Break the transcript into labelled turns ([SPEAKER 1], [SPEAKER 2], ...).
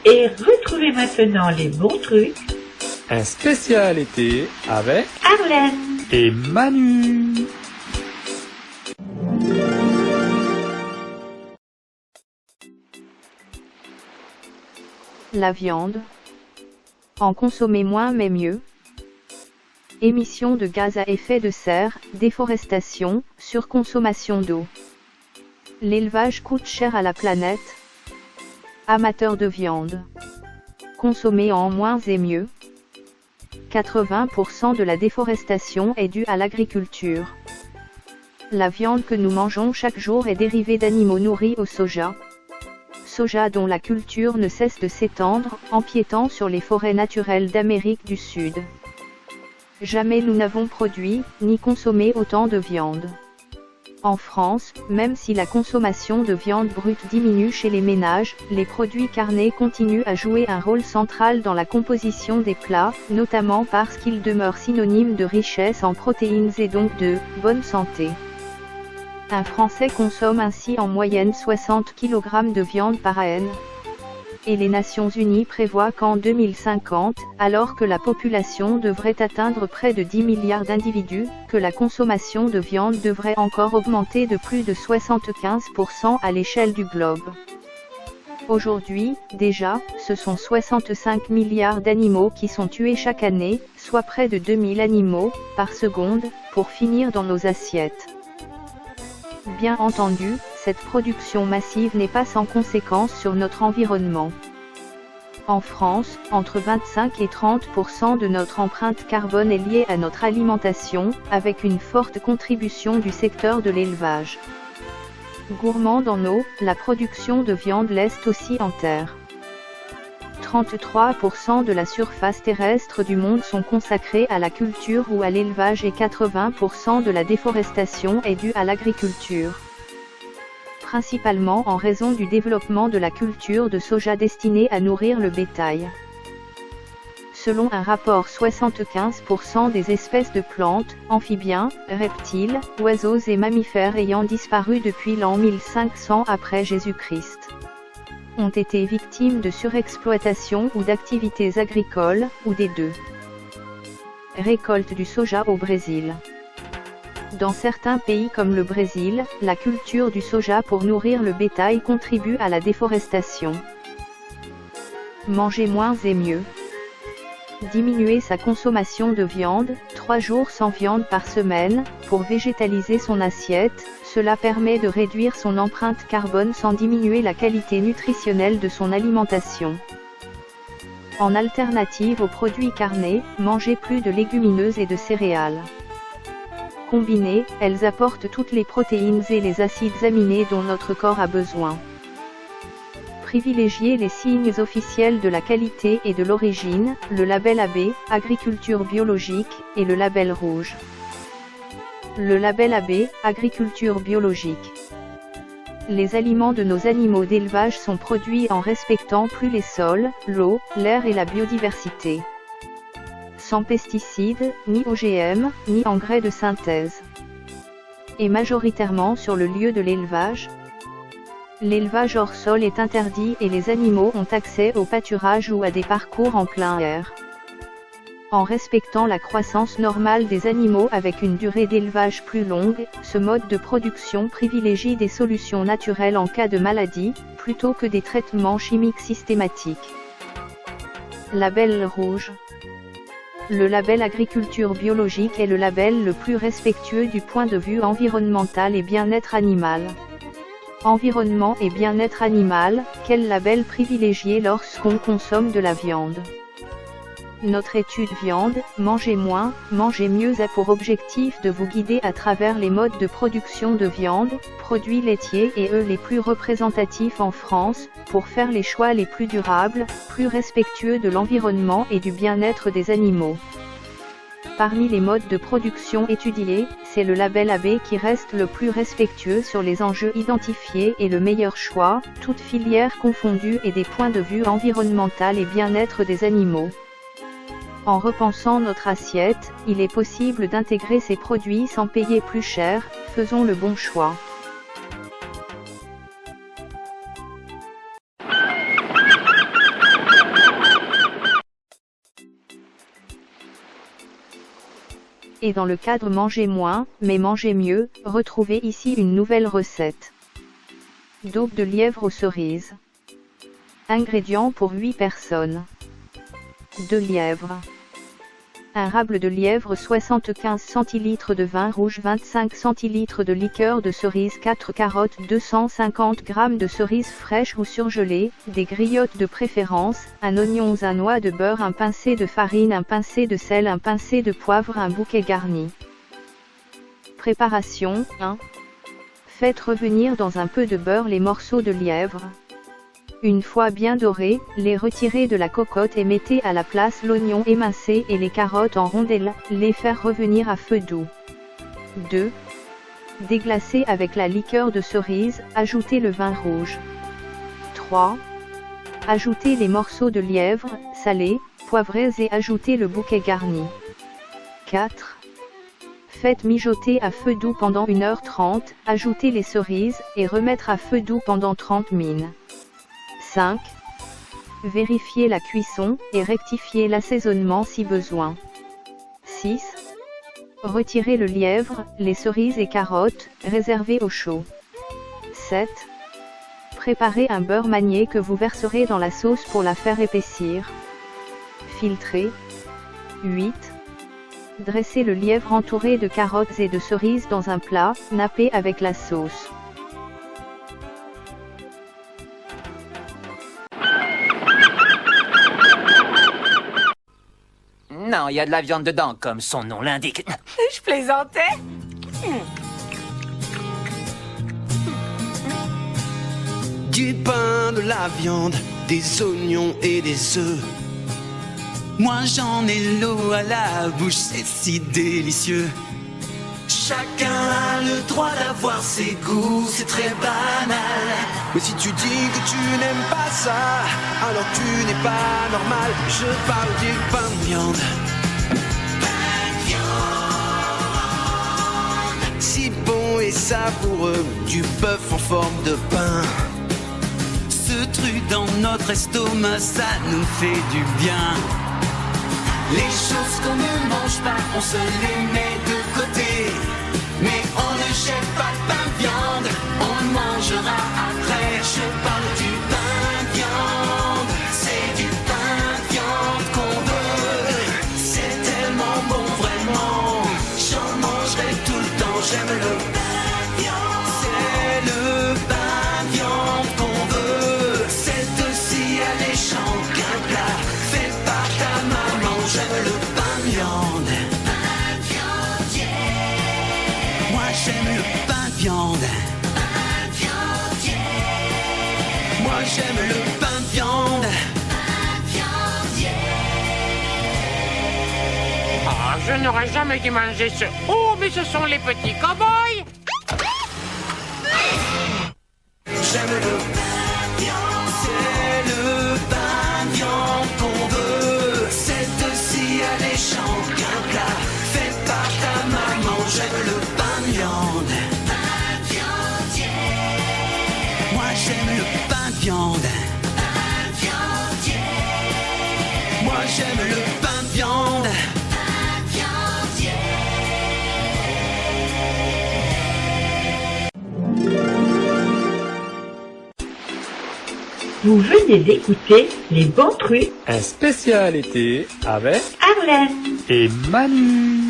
[SPEAKER 1] Et retrouvez maintenant les bons trucs.
[SPEAKER 2] Un spécial été avec
[SPEAKER 1] Arlène
[SPEAKER 2] et Manu.
[SPEAKER 3] La viande. En consommer moins mais mieux. Émissions de gaz à effet de serre, déforestation, surconsommation d'eau. L'élevage coûte cher à la planète. Amateurs de viande. Consommer en moins et mieux. 80% de la déforestation est due à l'agriculture. La viande que nous mangeons chaque jour est dérivée d'animaux nourris au soja. Soja dont la culture ne cesse de s'étendre, empiétant sur les forêts naturelles d'Amérique du Sud. Jamais nous n'avons produit, ni consommé autant de viande. En France, même si la consommation de viande brute diminue chez les ménages, les produits carnés continuent à jouer un rôle central dans la composition des plats, notamment parce qu'ils demeurent synonymes de richesse en protéines et donc de bonne santé. Un Français consomme ainsi en moyenne 60 kg de viande par an. Et les Nations Unies prévoient qu'en 2050, alors que la population devrait atteindre près de 10 milliards d'individus, que la consommation de viande devrait encore augmenter de plus de 75% à l'échelle du globe. Aujourd'hui, déjà, ce sont 65 milliards d'animaux qui sont tués chaque année, soit près de 2000 animaux par seconde, pour finir dans nos assiettes. Bien entendu, cette production massive n'est pas sans conséquences sur notre environnement. En France, entre 25 et 30% de notre empreinte carbone est liée à notre alimentation, avec une forte contribution du secteur de l'élevage. Gourmande en eau, la production de viande laisse aussi en terre. 33% de la surface terrestre du monde sont consacrés à la culture ou à l'élevage et 80% de la déforestation est due à l'agriculture. Principalement en raison du développement de la culture de soja destinée à nourrir le bétail. Selon un rapport, 75% des espèces de plantes, amphibiens, reptiles, oiseaux et mammifères ayant disparu depuis l'an 1500 après Jésus-Christ ont été victimes de surexploitation ou d'activités agricoles, ou des deux. Récolte du soja au Brésil. Dans certains pays comme le Brésil, la culture du soja pour nourrir le bétail contribue à la déforestation. Manger moins et mieux. Diminuer sa consommation de viande, 3 jours sans viande par semaine, pour végétaliser son assiette, cela permet de réduire son empreinte carbone sans diminuer la qualité nutritionnelle de son alimentation. En alternative aux produits carnés, manger plus de légumineuses et de céréales. Combinées, elles apportent toutes les protéines et les acides aminés dont notre corps a besoin. Privilégier les signes officiels de la qualité et de l'origine, le label AB, agriculture biologique, et le label rouge. Le label AB, agriculture biologique. Les aliments de nos animaux d'élevage sont produits en respectant plus les sols, l'eau, l'air et la biodiversité. Sans pesticides, ni OGM, ni engrais de synthèse. Et majoritairement sur le lieu de l'élevage. L'élevage hors sol est interdit et les animaux ont accès au pâturage ou à des parcours en plein air. En respectant la croissance normale des animaux avec une durée d'élevage plus longue, ce mode de production privilégie des solutions naturelles en cas de maladie, plutôt que des traitements chimiques systématiques. Label rouge. Le label agriculture biologique est le label le plus respectueux du point de vue environnemental et bien-être animal. Environnement et bien-être animal, quel label privilégier lorsqu'on consomme de la viande? Notre étude Viande, manger moins, manger mieux a pour objectif de vous guider à travers les modes de production de viande, produits laitiers et les plus représentatifs en France, pour faire les choix les plus durables, plus respectueux de l'environnement et du bien-être des animaux. Parmi les modes de production étudiés, c'est le label AB qui reste le plus respectueux sur les enjeux identifiés et le meilleur choix, toutes filières confondues et des points de vue environnemental et bien-être des animaux. En repensant notre assiette, il est possible d'intégrer ces produits sans payer plus cher, faisons le bon choix. et dans le cadre Manger moins, mais manger mieux, retrouvez ici une nouvelle recette. Daube de lièvre aux cerises. Ingrédients pour 8 personnes. 2 lièvres. Un rable de lièvre, 75 cl de vin rouge, 25 cl de liqueur de cerise, 4 carottes, 250 g de cerises fraîches ou surgelées, des griottes de préférence, un oignon, un noix de beurre, un pincé de farine, un pincé de sel, un pincé de poivre, un bouquet garni. Préparation 1. Faites revenir dans un peu de beurre les morceaux de lièvre. Une fois bien dorés, les retirez de la cocotte et mettez à la place l'oignon émincé et les carottes en rondelles, les faire revenir à feu doux. 2. Déglacer avec la liqueur de cerise, ajoutez le vin rouge. 3. Ajoutez les morceaux de lièvre, salés, poivrés et ajoutez le bouquet garni. 4. Faites mijoter à feu doux pendant 1h30, ajoutez les cerises, et remettre à feu doux pendant 30 min. 5. Vérifiez la cuisson, et rectifiez l'assaisonnement si besoin. 6. Retirez le lièvre, les cerises et carottes, réservez au chaud. 7. Préparez un beurre manié que vous verserez dans la sauce pour la faire épaissir. Filtrez. 8. Dressez le lièvre entouré de carottes et de cerises dans un plat, nappez avec la sauce.
[SPEAKER 4] Non, il y a de la viande dedans, comme son nom l'indique.
[SPEAKER 5] Je plaisantais.
[SPEAKER 6] Du pain, de la viande, des oignons et des œufs. Moi j'en ai l'eau à la bouche, c'est si délicieux. Chacun a le droit d'avoir ses goûts, c'est très banal. Mais si tu dis que tu n'aimes pas ça, alors tu n'es pas normal. Je parle du pain de viande. Pain de viande. Si bon et savoureux, du bœuf en forme de pain. Ce truc dans notre estomac, ça nous fait du bien. Les choses qu'on ne mange pas, on se les met de côté. Mais on ne jette pas le pain de viande, on le mangera après. Je parle du pain de viande, c'est du pain de viande qu'on veut. C'est tellement bon vraiment, j'en mangerai tout le temps. J'aime le pain de viande, c'est le pain de viande qu'on veut. C'est aussi alléchant qu'un plat fait par ta maman. J'aime le pain de viande. J'aime le pain de viande. Moi j'aime le pain de viande.
[SPEAKER 5] Ah, je n'aurais jamais dû manger ce... Oh, mais ce sont les petits cow-boys.
[SPEAKER 6] J'aime le pain de viande. C'est le pain de viande qu'on veut. C'est aussi alléchant qu'un plat fait par ta maman. J'aime le pain de viande. Moi j'aime le pain de viande. Moi j'aime le pain de viande.
[SPEAKER 1] Vous venez d'écouter Les Bons Trucs
[SPEAKER 2] Un spécial été avec
[SPEAKER 1] Arlène.
[SPEAKER 2] et Manu.